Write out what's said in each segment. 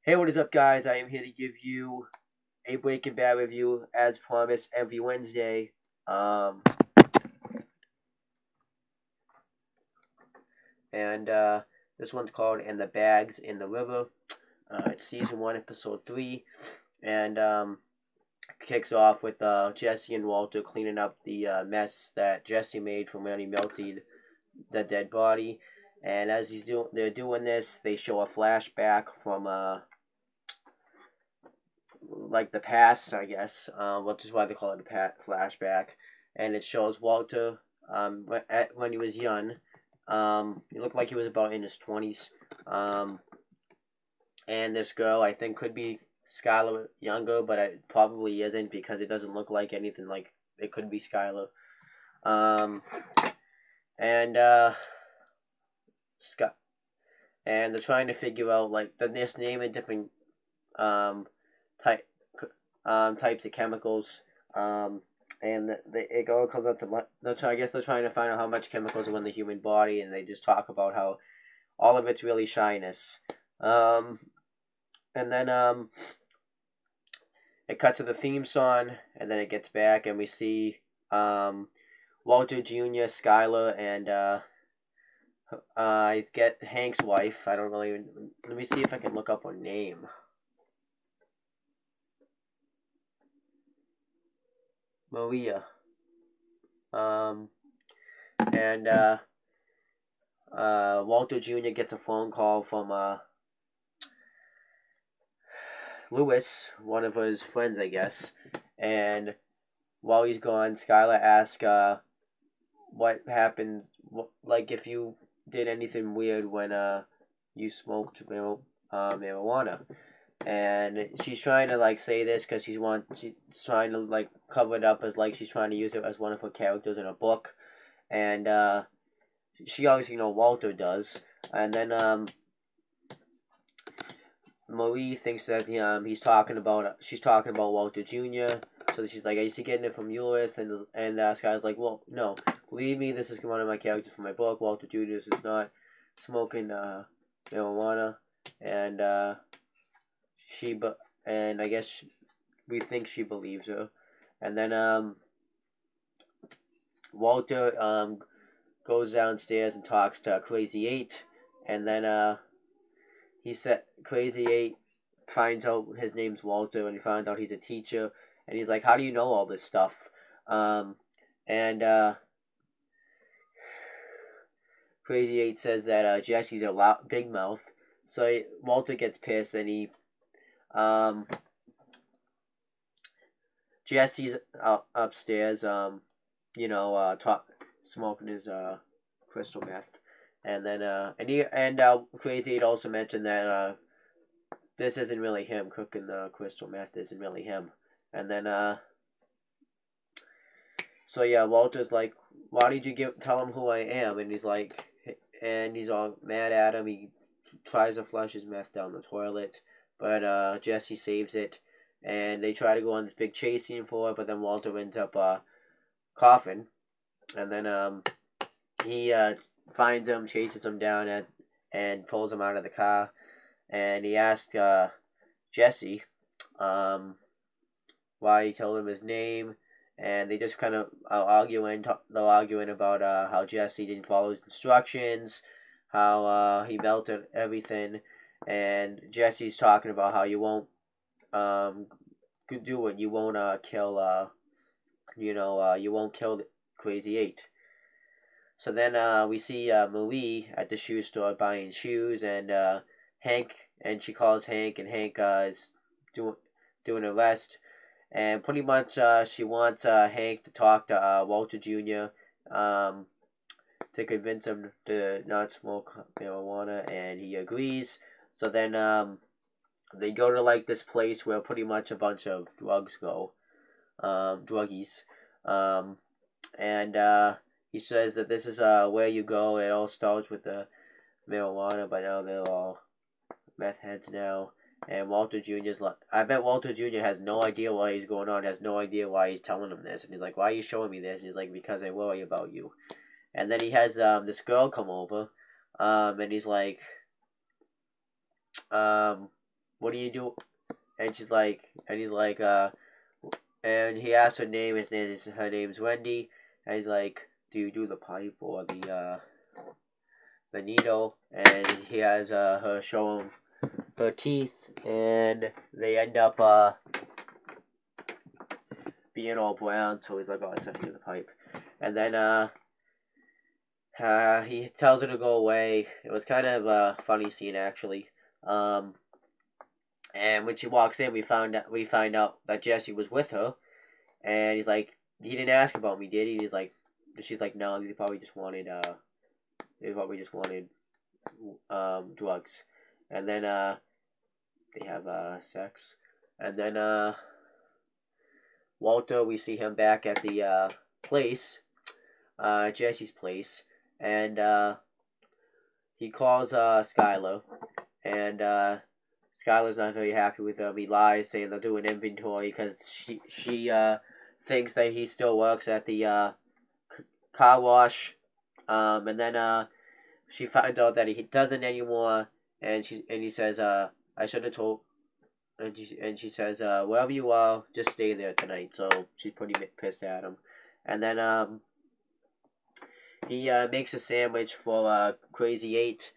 Hey, what is up, guys? I am here to give you a Breaking Bad review, as promised, every Wednesday. Um, and this one's called "And the Bags in the River." It's season 1, episode 3, and kicks off with Jesse and Walter cleaning up the mess that Jesse made from when he melted the dead body. And as they're doing this, they show a flashback from like the past, I guess, which is why they call it a flashback. And it shows Walter when he was young. He looked like he was about in his 20s. And this girl, I think, could be Skylar younger, but it probably isn't because it doesn't look like anything like it could be Skylar. Um, and Scott, and they're trying to figure out like they're just naming different um, type types of chemicals. And it all comes up to I guess they're trying to find out how much chemicals are in the human body, and they just talk about how all of it's really shyness. And then it cuts to the theme song, and then it gets back, and we see Walter Jr., Skylar, and I get Hank's wife. I don't really. Let me see if I can look up her name. Maria. Um, and Walter Jr. gets a phone call from Lewis, one of his friends, I guess. And while he's gone, Skylar asks what happens, like if you did anything weird when you smoked marijuana. And she's trying to like say this because she's trying to like cover it up as like she's trying to use it as one of her characters in a book, and she obviously Walter does, and then Marie thinks that she's talking about Walter Jr. So she's like, I used to get it from yours, and Sky's like, well, no, believe me, this is one of my characters from my book. Walter Jr. is not smoking marijuana, and she but and I guess we think she believes her, and then Walter goes downstairs and talks to Crazy Eight, and then he said Crazy Eight finds out his name's Walter, and he finds out he's a teacher, and he's like, how do you know all this stuff? And Crazy Eight says that Jesse's a big mouth, so Walter gets pissed, and um, Jesse's upstairs, smoking his crystal meth, and then Crazy Eight also mentioned that this isn't really him cooking the crystal meth. Isn't really him, and then so yeah, Walter's like, why did you tell him who I am? And he's all mad at him. He tries to flush his meth down the toilet, but Jesse saves it, and they try to go on this big chase scene for it, but then Walter ends up coughing, and then he finds him, chases him down, and pulls him out of the car, and he asks Jesse why he told him his name, and they just kind of they're arguing about how Jesse didn't follow his instructions, how he melted everything, and Jesse's talking about how you won't do it, you won't kill you won't kill Crazy Eight. So then we see Marie at the shoe store buying shoes, and she calls Hank, and Hank is doing a rest, and pretty much she wants Hank to talk to Walter Jr. To convince him to not smoke marijuana, and he agrees. So then they go to like this place where pretty much a bunch of drugs go, druggies, and he says that this is where you go. It all starts with the marijuana, but now they're all meth heads now. And Walter Jr.'s like, I bet Walter Jr. has no idea why he's going on, has no idea why he's telling him this. And he's like, why are you showing me this? And he's like, because I worry about you. And then he has this girl come over, and he's like, what do you do? And she's like, and he's like, and he asks her name. Her name's Wendy. And he's like, do you do the pipe or the needle? And he has her show him her teeth, and they end up being all brown. So he's like, oh, it's actually the pipe. And then he tells her to go away. It was kind of a funny scene, actually. And when she walks in, we find out that Jesse was with her, and he's like, he didn't ask about me, did he? He's like, she's like, no, he probably just wanted drugs. And then they have sex, and then Walter, we see him back at the place, Jesse's place, and he calls Skylar, and Skylar's not very happy with him. He lies, saying they'll do an inventory because she thinks that he still works at the car wash, and then she finds out that he doesn't anymore, and he says, I should have told. And she says, wherever you are, just stay there tonight. So she's pretty pissed at him. And then he makes a sandwich for Crazy 8,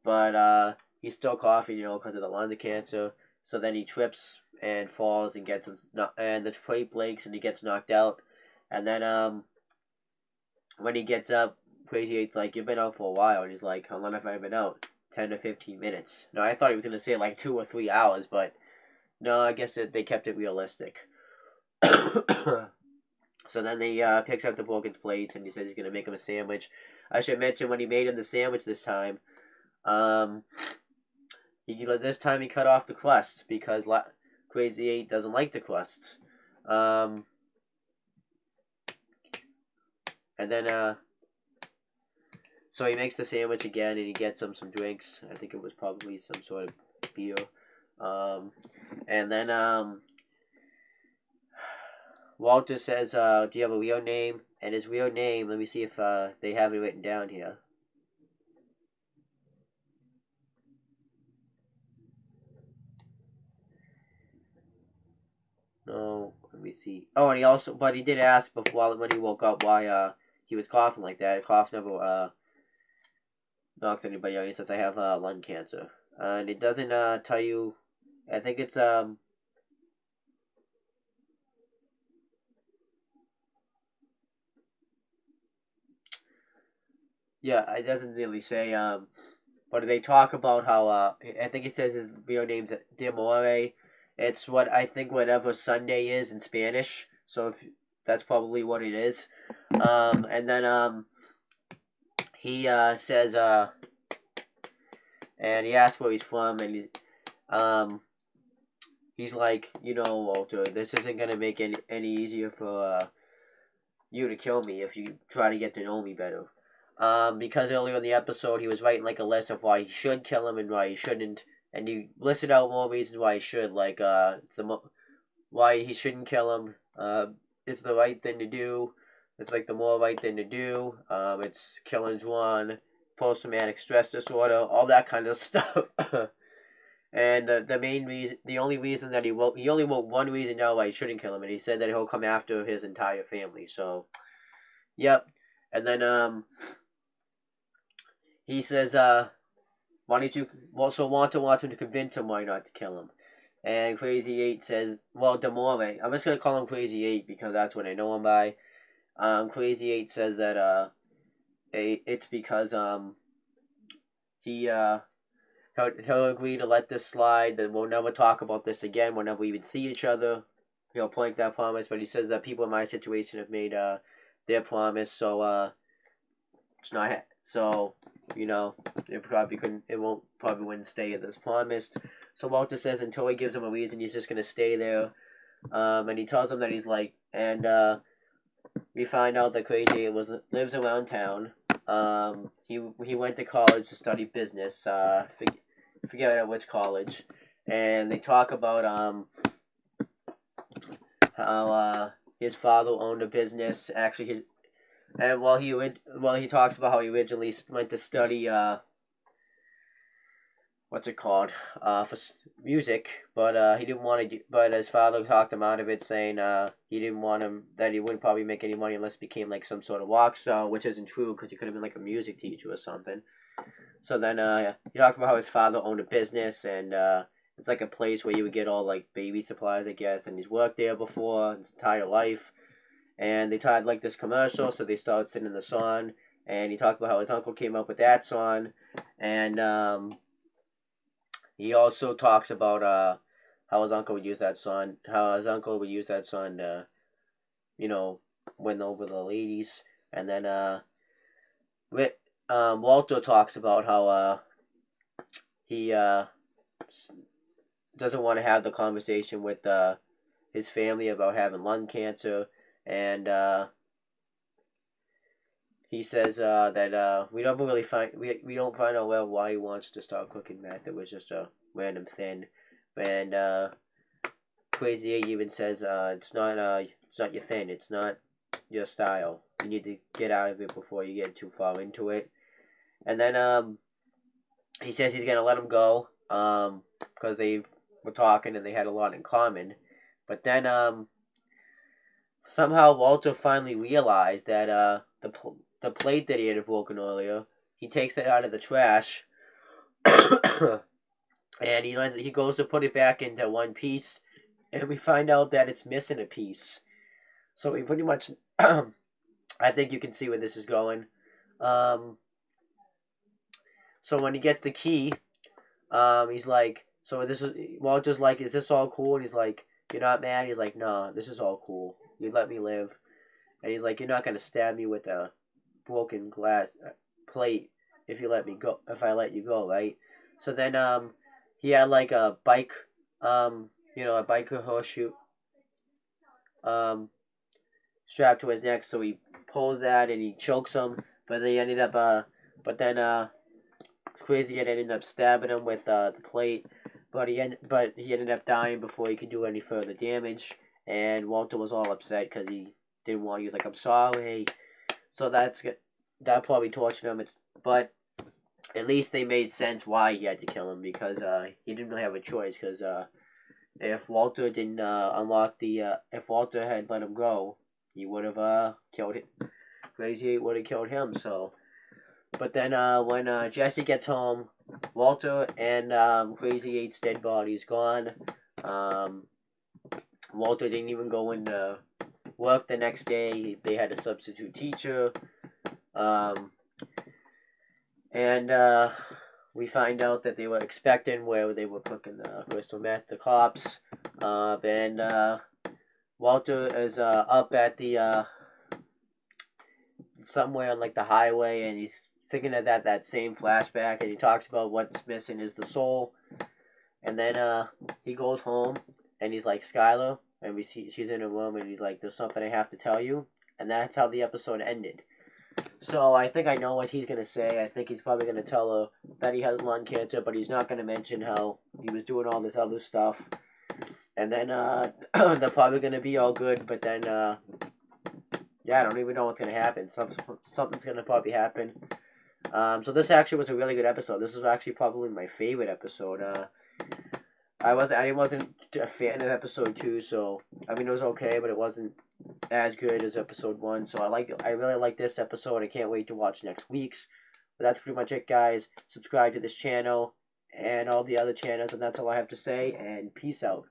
but he's still coughing, because of the lung cancer. So then he trips and falls and gets him, and the plate breaks and he gets knocked out. And then when he gets up, Crazy 8's like, you've been out for a while. And he's like, how long have I been out? 10 to 15 minutes. No, I thought he was going to say like 2 or 3 hours, but no, I guess they kept it realistic. So then he picks up the broken plates and he says he's going to make him a sandwich. I should mention when he made him the sandwich this time, this time he cut off the crust because Crazy 8 doesn't like the crusts. And then so he makes the sandwich again and he gets him some drinks. I think it was probably some sort of beer. And then Walter says, do you have a real name? And his real name, let me see if they have it written down here. No, let me see. Oh, and but he did ask before when he woke up why he was coughing like that. Cough never knocks anybody out. He says, I have lung cancer. And it doesn't tell you, I think it's yeah, it doesn't really say, but they talk about how, I think it says his real name's Demore. It's whatever Sunday is in Spanish, so that's probably what it is. And then, he, says, and he asks where he's from, and he's like, Walter, this isn't gonna make any easier for, you to kill me if you try to get to know me better. Because earlier in the episode he was writing like a list of why he should kill him and why he shouldn't, and he listed out more reasons why he should, like why he shouldn't kill him. It's the right thing to do. It's like the more right thing to do. It's killing's wrong, post-traumatic stress disorder, all that kind of stuff. And the main reason, the only reason that he only wrote one reason now why he shouldn't kill him, and he said that he'll come after his entire family. So, yep. And then he says, why don't you, so Walter wants him to convince him why not to kill him. And Crazy 8 says, well, Demore, I'm just going to call him Crazy 8 because that's what I know him by. Crazy 8 says that, it's because, he'll agree to let this slide, that we'll never talk about this again, we'll never even see each other. He'll break that promise, but he says that people in my situation have made, their promise, so, it's not, so, it probably wouldn't stay as promised. So Walter says until he gives him a reason, he's just gonna stay there. And he tells him that he's like, and we find out that Crazy lives around town. He went to college to study business. Forget at which college. And they talk about how his father owned a business. Actually, he talks about how he originally went to study what's it called, for music, but he didn't want to. But his father talked him out of it, saying he didn't want him, that he wouldn't probably make any money unless he became like some sort of rock star, which isn't true because he could have been like a music teacher or something. So then he talked about how his father owned a business, and it's like a place where you would get all like baby supplies, I guess, and he's worked there before his entire life. And they tried like this commercial, so they started singing the song. And he talked about how his uncle came up with that song, and he also talks about how his uncle would use that song, to, you know, win over the ladies. And then Walter talks about how he doesn't want to have the conversation with his family about having lung cancer, and he says that we don't really we don't find out well why he wants to start cooking meth. It was just a random thing, and Crazy 8 even says it's not your thing, it's not your style. You need to get out of it before you get too far into it. And then he says he's gonna let him go because they were talking and they had a lot in common. But then somehow Walter finally realized that the plate that he had broken earlier, he takes that out of the trash, and he goes to put it back into one piece, and we find out that it's missing a piece. So we pretty much, I think you can see where this is going. So when he gets the key, he's like, so this is, Walter's like, is this all cool? And he's like, you're not mad? He's like, nah, this is all cool. You let me live. And he's like, you're not gonna stab me with a broken glass plate if I let you go, right? So then he had like a bike, a biker horseshoe strapped to his neck, so he pulls that and he chokes him, but then Crazy ended up stabbing him with the plate, but he ended up dying before he could do any further damage, and Walter was all upset because he didn't want. He was like, "I'm sorry." So that probably tortured him. But at least they made sense why he had to kill him, because he didn't really have a choice. Because if Walter didn't if Walter had let him go, he would have killed him. Crazy would have killed him. So, but then when Jesse gets home, Walter and Crazy 8's dead body's gone. Walter didn't even go into work the next day. They had a substitute teacher. And we find out that they were expecting where they were cooking crystal meth, the cops. And Walter is up at the somewhere on like the highway, and he's thinking of that same flashback, and he talks about what's missing is the soul. And then he goes home, and he's like, Skylar, and we see she's in a room, and he's like, there's something I have to tell you. And that's how the episode ended. So I think I know what he's going to say. I think he's probably going to tell her that he has lung cancer, but he's not going to mention how he was doing all this other stuff. And then they're probably going to be all good, but then, yeah, I don't even know what's going to happen. Something's going to probably happen. So this actually was a really good episode. This was actually probably my favorite episode. I wasn't a fan of episode 2, so I mean it was okay, but it wasn't as good as episode 1. So I really like this episode. I can't wait to watch next week's. But that's pretty much it, guys. Subscribe to this channel and all the other channels, and that's all I have to say. And peace out.